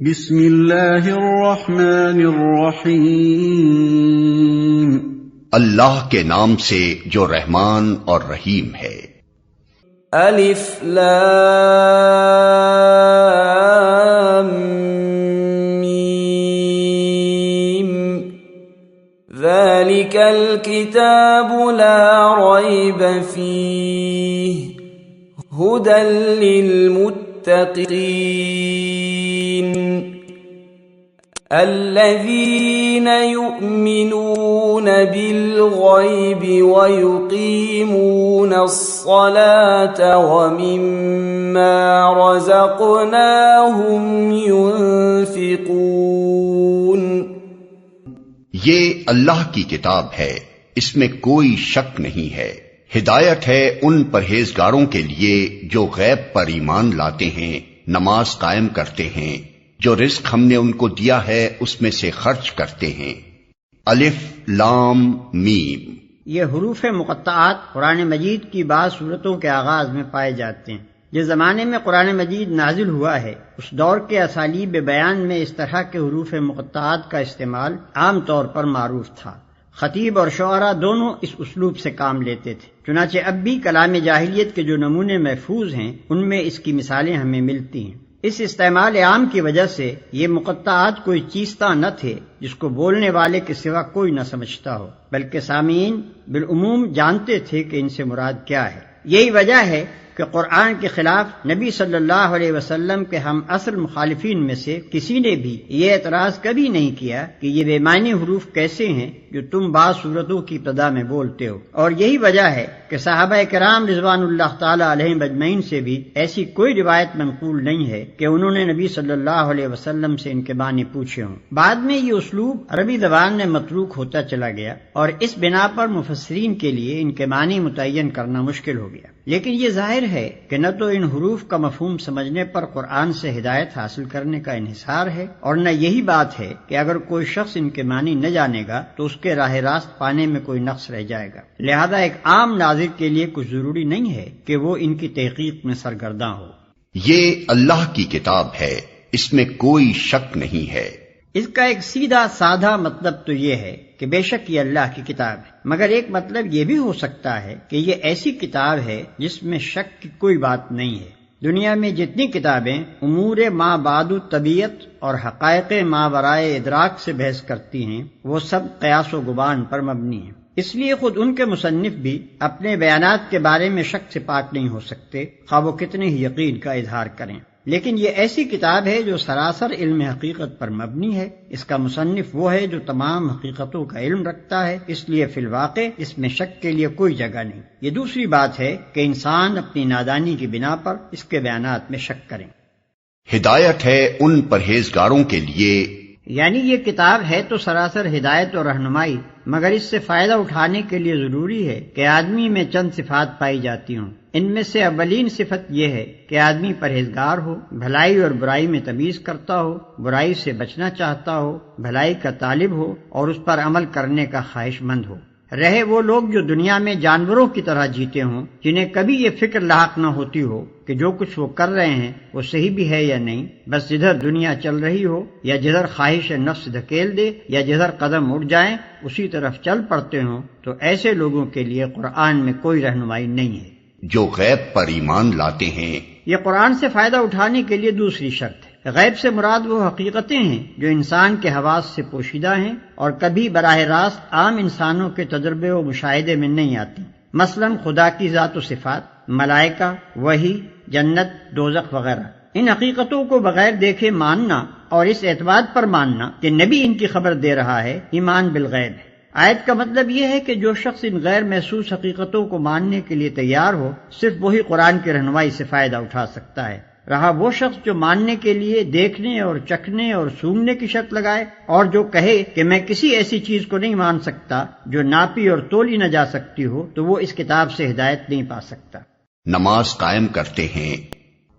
بسم اللہ الرحمن الرحیم، اللہ کے نام سے جو رحمان اور رحیم ہے۔ الف لام میم، ذالک الکتاب لا ریب فیہ ھدی للمتقین الذین یؤمنون بالغیب ویقیمون الصلاة ومما رزقناہم ينفقون۔ یہ اللہ کی کتاب ہے، اس میں کوئی شک نہیں ہے، ہدایت ہے ان پرہیزگاروں کے لیے جو غیب پر ایمان لاتے ہیں، نماز قائم کرتے ہیں، جو رزق ہم نے ان کو دیا ہے اس میں سے خرچ کرتے ہیں۔ الف لام میم، یہ حروف مقطعات قرآن مجید کی بعض صورتوں کے آغاز میں پائے جاتے ہیں۔ جس زمانے میں قرآن مجید نازل ہوا ہے اس دور کے اسالیب بیان میں اس طرح کے حروف مقطعات کا استعمال عام طور پر معروف تھا۔ خطیب اور شعراء دونوں اس اسلوب سے کام لیتے تھے، چنانچہ اب بھی کلام جاہلیت کے جو نمونے محفوظ ہیں ان میں اس کی مثالیں ہمیں ملتی ہیں۔ اس استعمال عام کی وجہ سے یہ مقطعات کوئی چیستہ نہ تھے جس کو بولنے والے کے سوا کوئی نہ سمجھتا ہو، بلکہ سامعین بالعموم جانتے تھے کہ ان سے مراد کیا ہے۔ یہی وجہ ہے کہ قرآن کے خلاف نبی صلی اللہ علیہ وسلم کے ہم اصل مخالفین میں سے کسی نے بھی یہ اعتراض کبھی نہیں کیا کہ یہ بے معنی حروف کیسے ہیں جو تم بعض صورتوں کی ابتدا میں بولتے ہو، اور یہی وجہ ہے کہ صحابہ کرام رضوان اللہ تعالی علیہم اجمعین سے بھی ایسی کوئی روایت منقول نہیں ہے کہ انہوں نے نبی صلی اللہ علیہ وسلم سے ان کے معنی پوچھے ہوں۔ بعد میں یہ اسلوب عربی زبان میں متروک ہوتا چلا گیا اور اس بنا پر مفسرین کے لیے ان کے معنی متعین کرنا مشکل ہو گیا، لیکن یہ ظاہر ہے کہ نہ تو ان حروف کا مفہوم سمجھنے پر قرآن سے ہدایت حاصل کرنے کا انحصار ہے، اور نہ یہی بات ہے کہ اگر کوئی شخص ان کے معنی نہ جانے گا تو اس کے راہ راست پانے میں کوئی نقص رہ جائے گا۔ لہذا ایک عام ناظر کے لیے کچھ ضروری نہیں ہے کہ وہ ان کی تحقیق میں سرگرداں ہو۔ یہ اللہ کی کتاب ہے، اس میں کوئی شک نہیں ہے۔ اس کا ایک سیدھا سادہ مطلب تو یہ ہے کہ بے شک یہ اللہ کی کتاب ہے، مگر ایک مطلب یہ بھی ہو سکتا ہے کہ یہ ایسی کتاب ہے جس میں شک کی کوئی بات نہیں ہے۔ دنیا میں جتنی کتابیں امور ما بعد طبیعت اور حقائق ما ورائے ادراک سے بحث کرتی ہیں وہ سب قیاس و گمان پر مبنی ہیں، اس لیے خود ان کے مصنف بھی اپنے بیانات کے بارے میں شک سے پاک نہیں ہو سکتے، خواہ وہ کتنے ہی یقین کا اظہار کریں۔ لیکن یہ ایسی کتاب ہے جو سراسر علم حقیقت پر مبنی ہے، اس کا مصنف وہ ہے جو تمام حقیقتوں کا علم رکھتا ہے، اس لیے فی الواقع اس میں شک کے لیے کوئی جگہ نہیں۔ یہ دوسری بات ہے کہ انسان اپنی نادانی کی بنا پر اس کے بیانات میں شک کریں۔ ہدایت ہے ان پرہیزگاروں کے لیے، یعنی یہ کتاب ہے تو سراسر ہدایت اور رہنمائی، مگر اس سے فائدہ اٹھانے کے لیے ضروری ہے کہ آدمی میں چند صفات پائی جاتی ہوں۔ ان میں سے اولین صفت یہ ہے کہ آدمی پرہیزگار ہو، بھلائی اور برائی میں تمیز کرتا ہو، برائی سے بچنا چاہتا ہو، بھلائی کا طالب ہو اور اس پر عمل کرنے کا خواہش مند ہو۔ رہے وہ لوگ جو دنیا میں جانوروں کی طرح جیتے ہوں، جنہیں کبھی یہ فکر لاحق نہ ہوتی ہو کہ جو کچھ وہ کر رہے ہیں وہ صحیح بھی ہے یا نہیں، بس جدھر دنیا چل رہی ہو یا جدھر خواہش نفس دھکیل دے یا جدھر قدم اٹھ جائیں اسی طرف چل پڑتے ہوں، تو ایسے لوگوں کے لیے قرآن میں کوئی رہنمائی نہیں ہے۔ جو غیب پر ایمان لاتے ہیں، یہ قرآن سے فائدہ اٹھانے کے لیے دوسری شرط ہے۔ غیب سے مراد وہ حقیقتیں ہیں جو انسان کے حواس سے پوشیدہ ہیں اور کبھی براہ راست عام انسانوں کے تجربے و مشاہدے میں نہیں آتی، مثلا خدا کی ذات و صفات، ملائکہ، وحی، جنت، دوزخ وغیرہ۔ ان حقیقتوں کو بغیر دیکھے ماننا اور اس اعتماد پر ماننا کہ نبی ان کی خبر دے رہا ہے، ایمان بالغیب ہے۔ آیت کا مطلب یہ ہے کہ جو شخص ان غیر محسوس حقیقتوں کو ماننے کے لیے تیار ہو، صرف وہی قرآن کی رہنمائی سے فائدہ اٹھا سکتا ہے۔ رہا وہ شخص جو ماننے کے لیے دیکھنے اور چکھنے اور سونگھنے کی شرط لگائے اور جو کہے کہ میں کسی ایسی چیز کو نہیں مان سکتا جو ناپی اور تولی نہ جا سکتی ہو، تو وہ اس کتاب سے ہدایت نہیں پا سکتا۔ نماز قائم کرتے ہیں،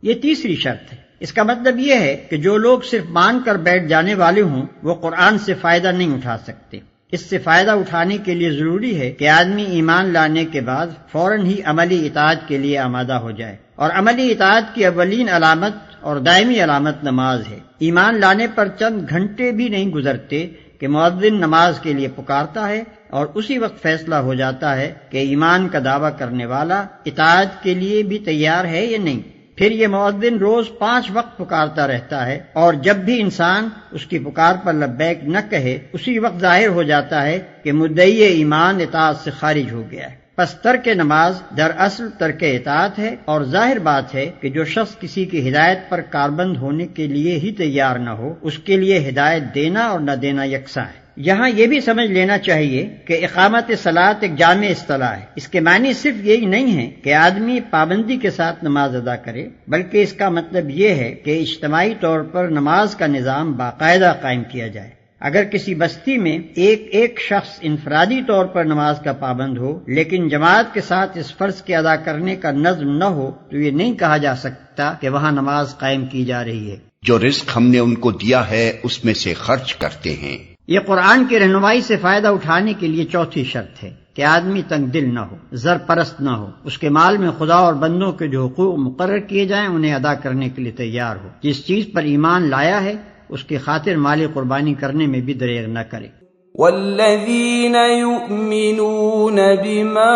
یہ تیسری شرط ہے۔ اس کا مطلب یہ ہے کہ جو لوگ صرف مان کر بیٹھ جانے والے ہوں وہ قرآن سے فائدہ نہیں اٹھا سکتے۔ اس سے فائدہ اٹھانے کے لیے ضروری ہے کہ آدمی ایمان لانے کے بعد فوراً ہی عملی اطاعت کے لیے آمادہ ہو جائے، اور عملی اطاعت کی اولین علامت اور دائمی علامت نماز ہے۔ ایمان لانے پر چند گھنٹے بھی نہیں گزرتے کہ مؤذن نماز کے لیے پکارتا ہے اور اسی وقت فیصلہ ہو جاتا ہے کہ ایمان کا دعویٰ کرنے والا اطاعت کے لیے بھی تیار ہے یا نہیں۔ پھر یہ مؤذن روز 5 وقت پکارتا رہتا ہے، اور جب بھی انسان اس کی پکار پر لبیک نہ کہے اسی وقت ظاہر ہو جاتا ہے کہ مدعی ایمان اطاعت سے خارج ہو گیا ہے۔ پس ترک نماز دراصل ترک اطاعت ہے، اور ظاہر بات ہے کہ جو شخص کسی کی ہدایت پر کاربند ہونے کے لیے ہی تیار نہ ہو، اس کے لیے ہدایت دینا اور نہ دینا یکساں ہے۔ یہاں یہ بھی سمجھ لینا چاہیے کہ اقامت صلاۃ ایک جامع اصطلاح ہے۔ اس کے معنی صرف یہی نہیں ہے کہ آدمی پابندی کے ساتھ نماز ادا کرے، بلکہ اس کا مطلب یہ ہے کہ اجتماعی طور پر نماز کا نظام باقاعدہ قائم کیا جائے۔ اگر کسی بستی میں ایک شخص انفرادی طور پر نماز کا پابند ہو، لیکن جماعت کے ساتھ اس فرض کے ادا کرنے کا نظم نہ ہو، تو یہ نہیں کہا جا سکتا کہ وہاں نماز قائم کی جا رہی ہے۔ جو رزق ہم نے ان کو دیا ہے اس میں سے خرچ کرتے ہیں۔ یہ قرآن کی رہنمائی سے فائدہ اٹھانے کے لیے چوتھی شرط ہے کہ آدمی تنگ دل نہ ہو، زر پرست نہ ہو، اس کے مال میں خدا اور بندوں کے جو حقوق مقرر کیے جائیں انہیں ادا کرنے کے لیے تیار ہو۔ جس چیز پر ایمان لایا ہے اس کی خاطر مالی قربانی کرنے میں بھی دریغ نہ کرے۔ والذین یؤمنون بما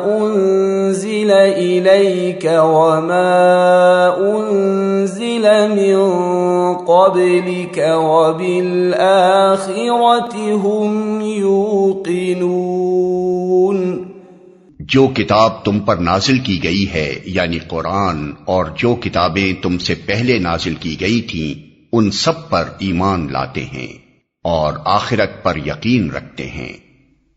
انزل الیک وما انزل من قبلک وبالآخرۃ هم یوقنون۔ جو کتاب تم پر نازل کی گئی ہے یعنی قرآن، اور جو کتابیں تم سے پہلے نازل کی گئی تھیں ان سب پر ایمان لاتے ہیں اور آخرت پر یقین رکھتے ہیں۔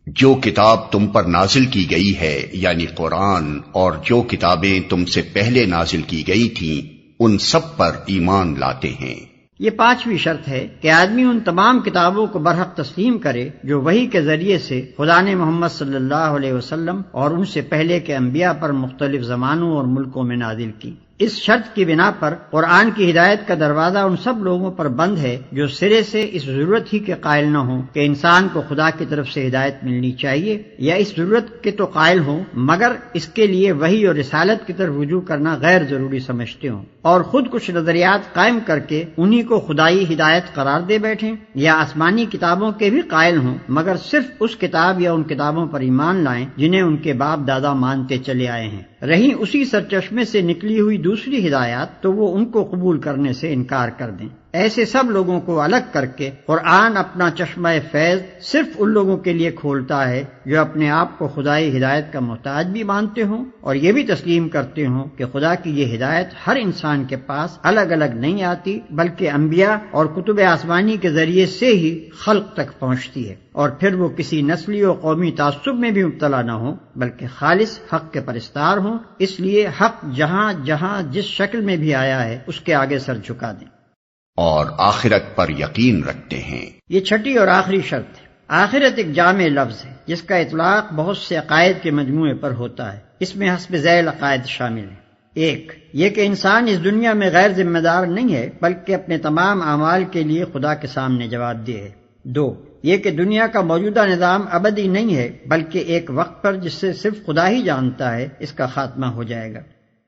جو کتاب تم پر نازل کی گئی ہے یعنی قرآن، اور جو کتابیں تم سے پہلے نازل کی گئی تھیں ان سب پر ایمان لاتے ہیں۔ یہ 5ویں شرط ہے کہ آدمی ان تمام کتابوں کو برحق تسلیم کرے جو وحی کے ذریعے سے خدا نے محمد صلی اللہ علیہ وسلم اور ان سے پہلے کے انبیاء پر مختلف زمانوں اور ملکوں میں نازل کی۔ اس شرط کی بنا پر قرآن کی ہدایت کا دروازہ ان سب لوگوں پر بند ہے جو سرے سے اس ضرورت ہی کے قائل نہ ہوں کہ انسان کو خدا کی طرف سے ہدایت ملنی چاہیے، یا اس ضرورت کے تو قائل ہوں مگر اس کے لیے وحی اور رسالت کی طرف رجوع کرنا غیر ضروری سمجھتے ہوں، اور خود کچھ نظریات قائم کر کے انہی کو خدائی ہدایت قرار دے بیٹھیں، یا آسمانی کتابوں کے بھی قائل ہوں مگر صرف اس کتاب یا ان کتابوں پر ایمان لائیں جنہیں ان کے باپ دادا مانتے چلے آئے ہیں۔ رہی اسی سرچشمے سے نکلی ہوئی دوسری ہدایات تو وہ ان کو قبول کرنے سے انکار کر دیں۔ ایسے سب لوگوں کو الگ کر کے قرآن اپنا چشمہ فیض صرف ان لوگوں کے لیے کھولتا ہے جو اپنے آپ کو خدائی ہدایت کا محتاج بھی مانتے ہوں اور یہ بھی تسلیم کرتے ہوں کہ خدا کی یہ ہدایت ہر انسان کے پاس الگ الگ نہیں آتی بلکہ انبیاء اور کتب آسمانی کے ذریعے سے ہی خلق تک پہنچتی ہے، اور پھر وہ کسی نسلی و قومی تعصب میں بھی مبتلا نہ ہوں بلکہ خالص حق کے پرستار ہوں۔ اس لیے حق جہاں جہاں جس شکل میں بھی آیا ہے اس کے آگے سر جھکا دیں اور آخرت پر یقین رکھتے ہیں۔ یہ چھٹی اور آخری شرط ہے۔ آخرت ایک جامع لفظ ہے جس کا اطلاق بہت سے عقائد کے مجموعے پر ہوتا ہے۔ اس میں حسب ذیل عقائد شامل ہیں۔ 1 یہ کہ انسان اس دنیا میں غیر ذمہ دار نہیں ہے بلکہ اپنے تمام اعمال کے لیے خدا کے سامنے جواب دہ ہے۔ 2 یہ کہ دنیا کا موجودہ نظام ابدی نہیں ہے بلکہ ایک وقت پر جس سے صرف خدا ہی جانتا ہے اس کا خاتمہ ہو جائے گا۔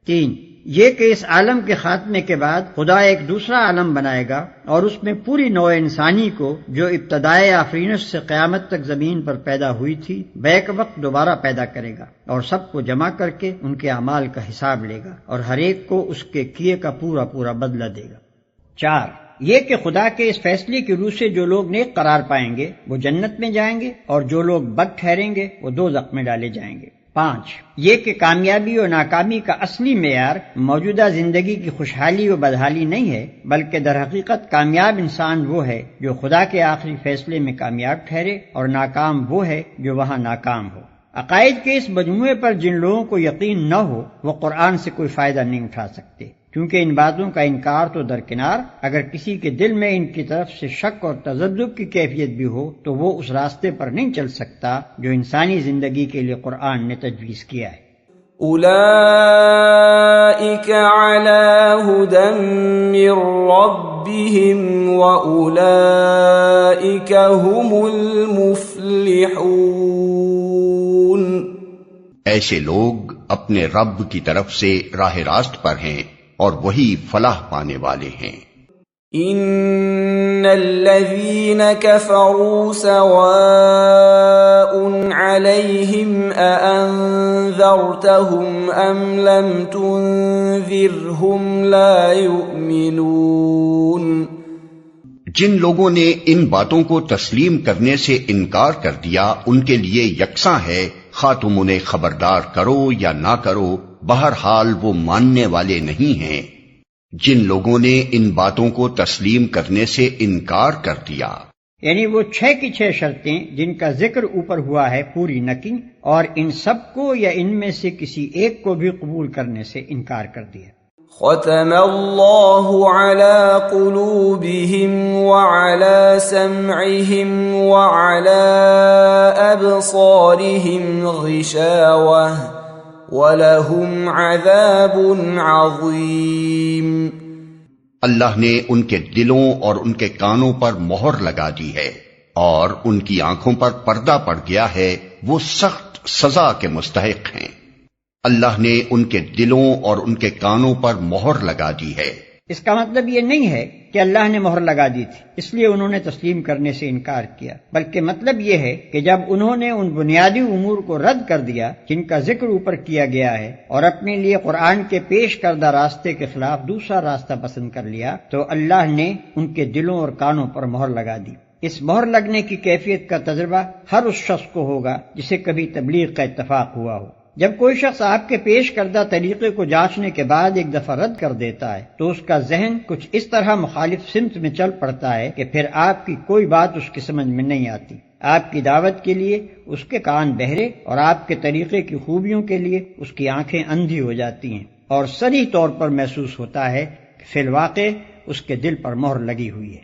3 یہ کہ اس عالم کے خاتمے کے بعد خدا ایک دوسرا عالم بنائے گا اور اس میں پوری نوع انسانی کو جو ابتدائے آفرینش سے قیامت تک زمین پر پیدا ہوئی تھی بیک وقت دوبارہ پیدا کرے گا اور سب کو جمع کر کے ان کے اعمال کا حساب لے گا اور ہر ایک کو اس کے کیے کا پورا پورا بدلہ دے گا۔ 4 یہ کہ خدا کے اس فیصلے کی روح سے جو لوگ نیک قرار پائیں گے وہ جنت میں جائیں گے اور جو لوگ بد ٹھہریں گے وہ دوزخ میں ڈالے جائیں گے۔ 5 یہ کہ کامیابی اور ناکامی کا اصلی معیار موجودہ زندگی کی خوشحالی و بدحالی نہیں ہے بلکہ در حقیقت کامیاب انسان وہ ہے جو خدا کے آخری فیصلے میں کامیاب ٹھہرے اور ناکام وہ ہے جو وہاں ناکام ہو۔ عقائد کے اس مجموعے پر جن لوگوں کو یقین نہ ہو وہ قرآن سے کوئی فائدہ نہیں اٹھا سکتے، کیونکہ ان باتوں کا انکار تو درکنار اگر کسی کے دل میں ان کی طرف سے شک اور تذبذب کی کیفیت بھی ہو تو وہ اس راستے پر نہیں چل سکتا جو انسانی زندگی کے لیے قرآن نے تجویز کیا ہے۔ اولئک علی ھدی من ربہم واولئک ھم المفلحون۔ ایسے لوگ اپنے رب کی طرف سے راہ راست پر ہیں اور وہی فلاح پانے والے ہیں۔ ان الذين كفروا سواء عليهم أأنذرتهم ام لم تنذرهم لا يؤمنون۔ جن لوگوں نے ان باتوں کو تسلیم کرنے سے انکار کر دیا ان کے لیے یکساں ہے، خواہ تم انہیں خبردار کرو یا نہ کرو، بہرحال وہ ماننے والے نہیں ہیں۔ جن لوگوں نے ان باتوں کو تسلیم کرنے سے انکار کر دیا، یعنی وہ 6 کی 6 شرطیں جن کا ذکر اوپر ہوا ہے پوری نہ کی، اور ان سب کو یا ان میں سے کسی ایک کو بھی قبول کرنے سے انکار کر دیا۔ ختم اللہ علی قلوبہم وعلی سمعہم وعلی ابصارہم غشاوہ وَلَهُمْ عَذَابٌ عَظِيمٌ۔ اللہ نے ان کے دلوں اور ان کے کانوں پر مہر لگا دی ہے، اور ان کی آنکھوں پر پردہ پڑ گیا ہے، وہ سخت سزا کے مستحق ہیں۔ اللہ نے ان کے دلوں اور ان کے کانوں پر مہر لگا دی ہے۔ اس کا مطلب یہ نہیں ہے کہ اللہ نے مہر لگا دی تھی اس لیے انہوں نے تسلیم کرنے سے انکار کیا، بلکہ مطلب یہ ہے کہ جب انہوں نے ان بنیادی امور کو رد کر دیا جن کا ذکر اوپر کیا گیا ہے، اور اپنے لیے قرآن کے پیش کردہ راستے کے خلاف دوسرا راستہ پسند کر لیا، تو اللہ نے ان کے دلوں اور کانوں پر مہر لگا دی۔ اس مہر لگنے کی کیفیت کا تجربہ ہر اس شخص کو ہوگا جسے کبھی تبلیغ کا اتفاق ہوا ہو۔ جب کوئی شخص آپ کے پیش کردہ طریقے کو جانچنے کے بعد ایک دفعہ رد کر دیتا ہے تو اس کا ذہن کچھ اس طرح مخالف سمت میں چل پڑتا ہے کہ پھر آپ کی کوئی بات اس کی سمجھ میں نہیں آتی۔ آپ کی دعوت کے لیے اس کے کان بہرے اور آپ کے طریقے کی خوبیوں کے لیے اس کی آنکھیں اندھی ہو جاتی ہیں، اور صریح طور پر محسوس ہوتا ہے کہ فی الواقع اس کے دل پر مہر لگی ہوئی ہے۔